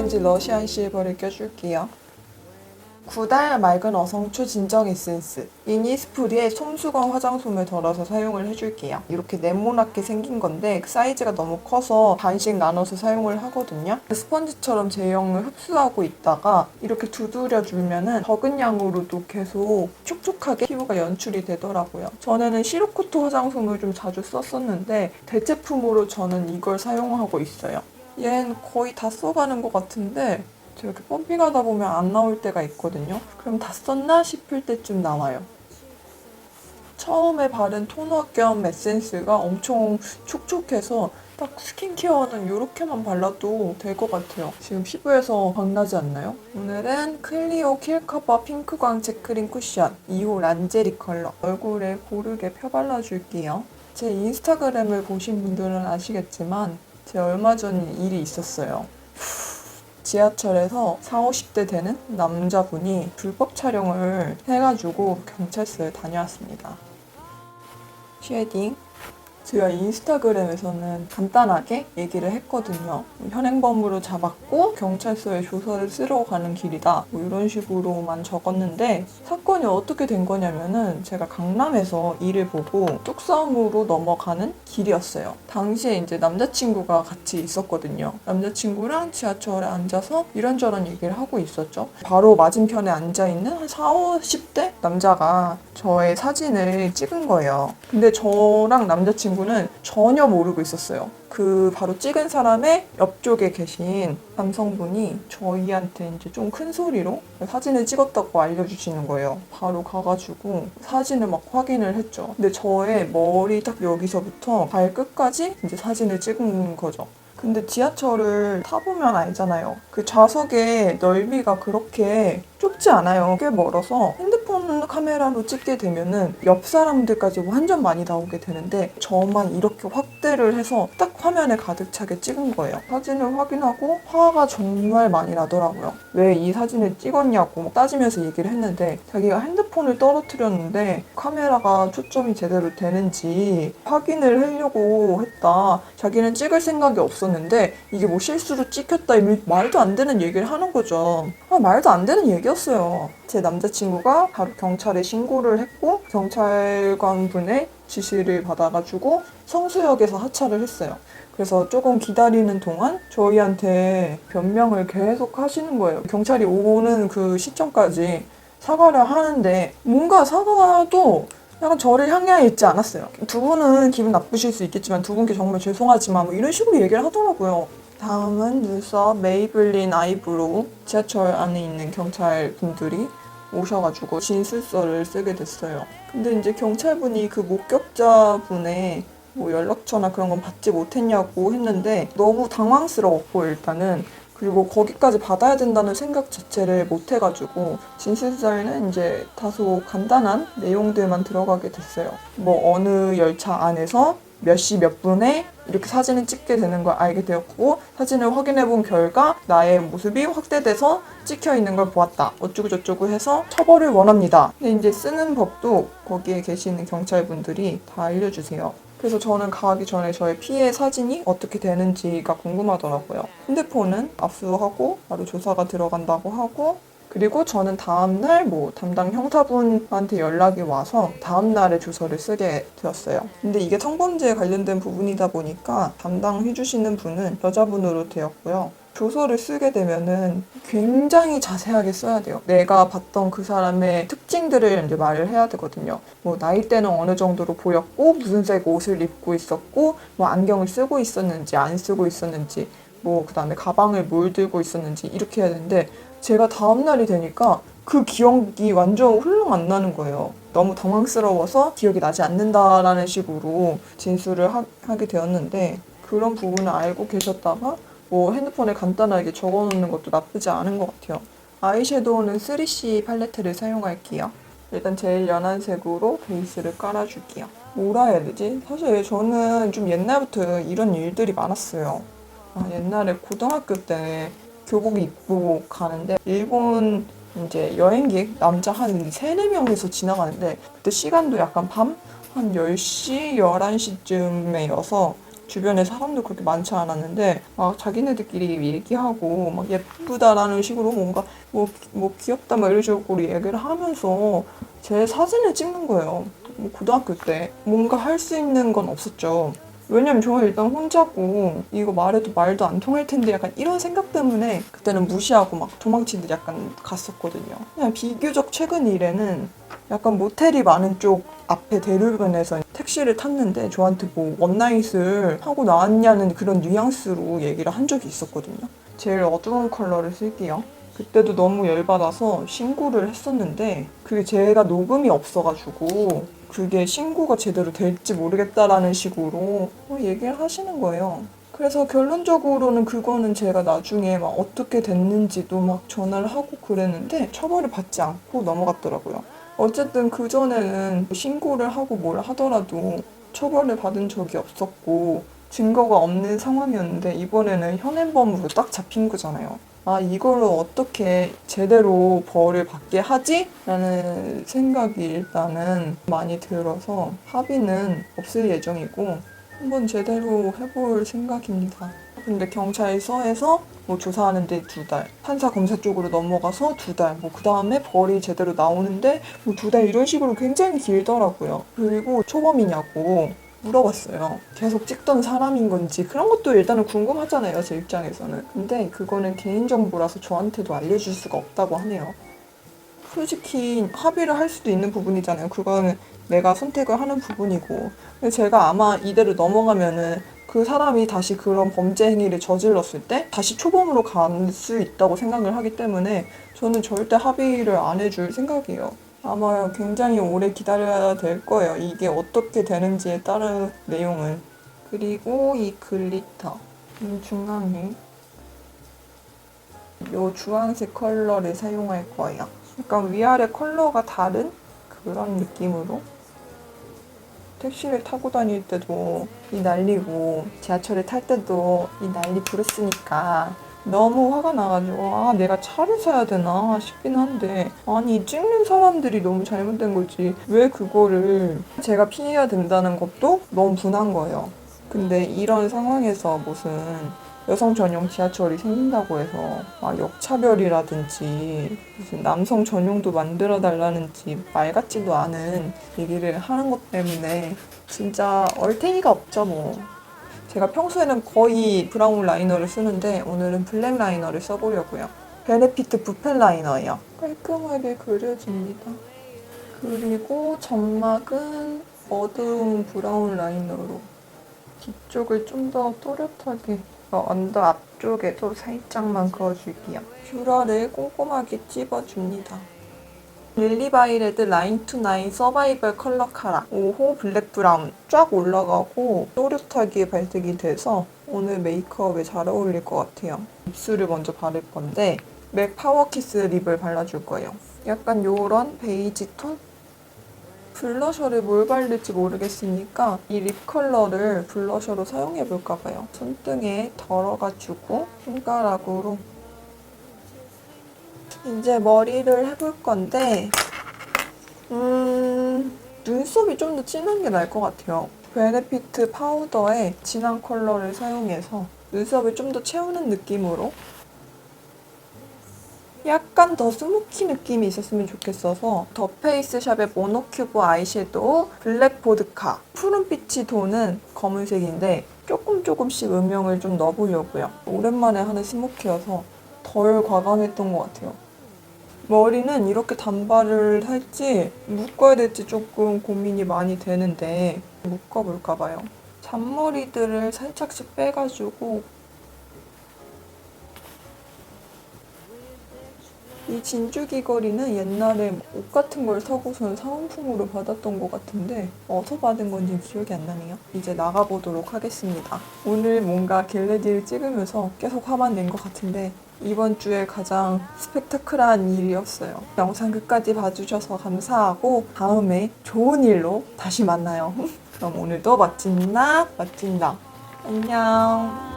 오렌지 러시안 실버를 껴줄게요. 구달 맑은 어성초 진정 에센스 이니스프리의 솜수건 화장솜을 덜어서 사용을 해줄게요. 이렇게 네모나게 생긴 건데 사이즈가 너무 커서 반씩 나눠서 사용을 하거든요. 스펀지처럼 제형을 흡수하고 있다가 이렇게 두드려주면은 적은 양으로도 계속 촉촉하게 피부가 연출이 되더라고요. 전에는 시루코트 화장솜을 좀 자주 썼었는데 대체품으로 저는 이걸 사용하고 있어요. 얘는 거의 다 써가는 것 같은데 이렇게 펌핑하다 보면 안 나올 때가 있거든요. 그럼 다 썼나 싶을 때쯤 나와요. 처음에 바른 토너 겸 에센스가 엄청 촉촉해서 딱 스킨케어는 이렇게만 발라도 될 것 같아요. 지금 피부에서 광나지 않나요? 오늘은 클리오 킬커버 핑크 광채 크림 쿠션 2호 란제리 컬러 얼굴에 고르게 펴발라줄게요. 제 인스타그램을 보신 분들은 아시겠지만 제가 얼마 전에 일이 있었어요. 지하철에서 40, 50대 되는 남자분이 불법 촬영을 해가지고 경찰서에 다녀왔습니다. 쉐딩. 제가 인스타그램에서는 간단하게 얘기를 했거든요. 현행범으로 잡았고 경찰서에 조서를 쓰러 가는 길이다. 뭐 이런 식으로만 적었는데 사건이 어떻게 된 거냐면은 제가 강남에서 일을 보고 뚝섬으로 넘어가는 길이었어요. 당시에 이제 남자친구가 같이 있었거든요. 남자친구랑 지하철에 앉아서 이런저런 얘기를 하고 있었죠. 바로 맞은편에 앉아있는 한 40, 50대 남자가 저의 사진을 찍은 거예요. 근데 저랑 남자친구는 전혀 모르고 있었어요. 그 바로 찍은 사람의 옆쪽에 계신 남성분이 저희한테 이제 좀 큰 소리로 사진을 찍었다고 알려주시는 거예요. 바로 가가지고 사진을 막 확인을 했죠. 근데 저의 머리 딱 여기서부터 발끝까지 이제 사진을 찍은 거죠. 근데 지하철을 타보면 알잖아요. 그 좌석의 넓이가 그렇게 좁지 않아요. 꽤 멀어서 핸드폰 카메라로 찍게 되면은 옆 사람들까지 완전 많이 나오게 되는데 저만 이렇게 확대를 해서 딱 화면에 가득 차게 찍은 거예요. 사진을 확인하고 화가 정말 많이 나더라고요. 왜 이 사진을 찍었냐고 따지면서 얘기를 했는데 자기가 핸드폰을 떨어뜨렸는데 카메라가 초점이 제대로 되는지 확인을 하려고 했다. 자기는 찍을 생각이 없었는데 이게 뭐 실수로 찍혔다 말도 안 되는 얘기를 하는 거죠. 말도 안 되는 얘기였어요. 제 남자친구가 바로 경찰에 신고를 했고 경찰관 분의 지시를 받아가지고 성수역에서 하차를 했어요. 그래서 조금 기다리는 동안 저희한테 변명을 계속 하시는 거예요. 경찰이 오는 그 시점까지 사과를 하는데 뭔가 사과도 약간 저를 향해 있지 않았어요. 두 분은 기분 나쁘실 수 있겠지만 두 분께 정말 죄송하지만 뭐 이런 식으로 얘기를 하더라고요. 다음은 눈썹 메이블린 아이브로우. 지하철 안에 있는 경찰분들이 오셔가지고 진술서를 쓰게 됐어요. 근데 이제 경찰분이 그 목격자분의 뭐 연락처나 그런 건 받지 못했냐고 했는데 너무 당황스러웠고 일단은 그리고 거기까지 받아야 된다는 생각 자체를 못 해가지고 진술서에는 이제 다소 간단한 내용들만 들어가게 됐어요. 뭐 어느 열차 안에서 몇 시 몇 분에 이렇게 사진을 찍게 되는 걸 알게 되었고 사진을 확인해 본 결과 나의 모습이 확대돼서 찍혀 있는 걸 보았다. 어쩌고 저쩌고 해서 처벌을 원합니다. 근데 이제 쓰는 법도 거기에 계시는 경찰분들이 다 알려주세요. 그래서 저는 가기 전에 저의 피해 사진이 어떻게 되는지가 궁금하더라고요. 핸드폰은 압수하고 바로 조사가 들어간다고 하고 그리고 저는 다음날 뭐 담당 형사분한테 연락이 와서 다음날에 조서를 쓰게 되었어요. 근데 이게 성범죄에 관련된 부분이다 보니까 담당해주시는 분은 여자분으로 되었고요. 조서를 쓰게 되면은 굉장히 자세하게 써야 돼요. 내가 봤던 그 사람의 특징들을 이제 말을 해야 되거든요. 뭐 나이대는 어느 정도로 보였고 무슨 색 옷을 입고 있었고 뭐 안경을 쓰고 있었는지 안 쓰고 있었는지 뭐 그다음에 가방을 뭘 들고 있었는지 이렇게 해야 되는데 제가 다음날이 되니까 그 기억이 완전 흘렁 안 나는 거예요. 너무 당황스러워서 기억이 나지 않는다라는 식으로 진술을 하게 되었는데 그런 부분을 알고 계셨다가 뭐 핸드폰에 간단하게 적어놓는 것도 나쁘지 않은 것 같아요. 아이섀도우는 3C 팔레트를 사용할게요. 일단 제일 연한 색으로 베이스를 깔아줄게요. 뭐라 해야 되지? 사실 저는 좀 옛날부터 이런 일들이 많았어요. 옛날에 고등학교 때 교복 입고 가는데 일본 이제 여행객 남자 한 3, 4명에서 지나가는데 그때 시간도 약간 밤 한 10시, 11시쯤에여서 주변에 사람도 그렇게 많지 않았는데 막 자기네들끼리 얘기하고 막 예쁘다라는 식으로 뭔가 뭐 귀엽다 막 이런 식으로 얘기를 하면서 제 사진을 찍는 거예요. 뭐 고등학교 때 뭔가 할 수 있는 건 없었죠. 왜냐면 저는 일단 혼자고 이거 말해도 말도 안 통할 텐데 약간 이런 생각 때문에 그때는 무시하고 막 도망치듯 약간 갔었거든요. 그냥 비교적 최근 일에는 약간 모텔이 많은 쪽 앞에 대로변에서 택시를 탔는데 저한테 뭐 원나잇을 하고 나왔냐는 그런 뉘앙스로 얘기를 한 적이 있었거든요. 제일 어두운 컬러를 쓸게요. 그때도 너무 열받아서 신고를 했었는데 그게 제가 녹음이 없어가지고 그게 신고가 제대로 될지 모르겠다라는 식으로 얘기를 하시는 거예요. 그래서 결론적으로는 그거는 제가 나중에 막 어떻게 됐는지도 막 전화를 하고 그랬는데 처벌을 받지 않고 넘어갔더라고요. 어쨌든 그전에는 신고를 하고 뭘 하더라도 처벌을 받은 적이 없었고 증거가 없는 상황이었는데 이번에는 현행범으로 딱 잡힌 거잖아요. 아, 이걸로 어떻게 제대로 벌을 받게 하지? 라는 생각이 일단은 많이 들어서 합의는 없을 예정이고 한번 제대로 해볼 생각입니다. 근데 경찰서에서 뭐 조사하는데 2달, 판사 검사 쪽으로 넘어가서 2달, 뭐 그 다음에 벌이 제대로 나오는데 뭐 2달 이런 식으로 굉장히 길더라고요. 그리고 초범이냐고 물어봤어요. 계속 찍던 사람인 건지 그런 것도 일단은 궁금하잖아요, 제 입장에서는. 근데 그거는 개인정보라서 저한테도 알려줄 수가 없다고 하네요. 솔직히 합의를 할 수도 있는 부분이잖아요. 그거는 내가 선택을 하는 부분이고. 근데 제가 아마 이대로 넘어가면은 그 사람이 다시 그런 범죄 행위를 저질렀을 때 다시 초범으로 갈 수 있다고 생각을 하기 때문에 저는 절대 합의를 안 해줄 생각이에요. 아마 굉장히 오래 기다려야 될 거예요. 이게 어떻게 되는지에 따른 내용은. 그리고 이 글리터. 중앙에 이 주황색 컬러를 사용할 거예요. 약간 위아래 컬러가 다른 그런 느낌으로 택시를 타고 다닐 때도 이 난리고 지하철을 탈 때도 이 난리 부르스니까 너무 화가 나가지고 아 내가 차를 사야 되나 싶긴 한데 아니 찍는 사람들이 너무 잘못된 거지 왜 그거를 제가 피해야 된다는 것도 너무 분한 거예요. 근데 이런 상황에서 무슨 여성 전용 지하철이 생긴다고 해서 막 역차별이라든지 무슨 남성 전용도 만들어 달라는지 말 같지도 않은 얘기를 하는 것 때문에 진짜 얼탱이가 없죠 뭐. 제가 평소에는 거의 브라운 라이너를 쓰는데 오늘은 블랙 라이너를 써보려고요. 베네피트 붓펜 라이너예요. 깔끔하게 그려집니다. 그리고 점막은 어두운 브라운 라이너로 뒤쪽을 좀 더 또렷하게 언더 앞쪽에도 살짝만 그어줄게요. 뷰러를 꼼꼼하게 찝어줍니다. 릴리바이레드 라인 투 나인 서바이벌 컬러 카라 5호 블랙 브라운 쫙 올라가고 또렷하게 발색이 돼서 오늘 메이크업에 잘 어울릴 것 같아요. 입술을 먼저 바를 건데 맥 파워키스 립을 발라줄 거예요. 약간 요런 베이지 톤? 블러셔를 뭘 바를지 모르겠으니까 이 립 컬러를 블러셔로 사용해볼까 봐요. 손등에 덜어가지고 손가락으로 이제 머리를 해볼 건데 눈썹이 좀 더 진한 게 나을 것 같아요. 베네피트 파우더에 진한 컬러를 사용해서 눈썹을 좀 더 채우는 느낌으로 약간 더 스모키 느낌이 있었으면 좋겠어서 더 페이스샵의 모노큐브 아이섀도우 블랙 보드카 푸른빛이 도는 검은색인데 조금씩 음영을 좀 넣어보려고요. 오랜만에 하는 스모키여서 덜 과감했던 것 같아요. 머리는 이렇게 단발을 할지 묶어야 될지 조금 고민이 많이 되는데 묶어볼까 봐요. 잔머리들을 살짝씩 빼가지고 이 진주 귀걸이는 옛날에 옷 같은 걸 사고선 사은품으로 받았던 것 같은데 어디서 받은 건지 기억이 안 나네요. 이제 나가보도록 하겠습니다. 오늘 뭔가 겟레디를 찍으면서 계속 화만 낸 것 같은데 이번 주에 가장 스펙타클한 일이었어요. 영상 끝까지 봐주셔서 감사하고 다음에 좋은 일로 다시 만나요. 그럼 오늘도 멋진 나, 멋진 나. 안녕.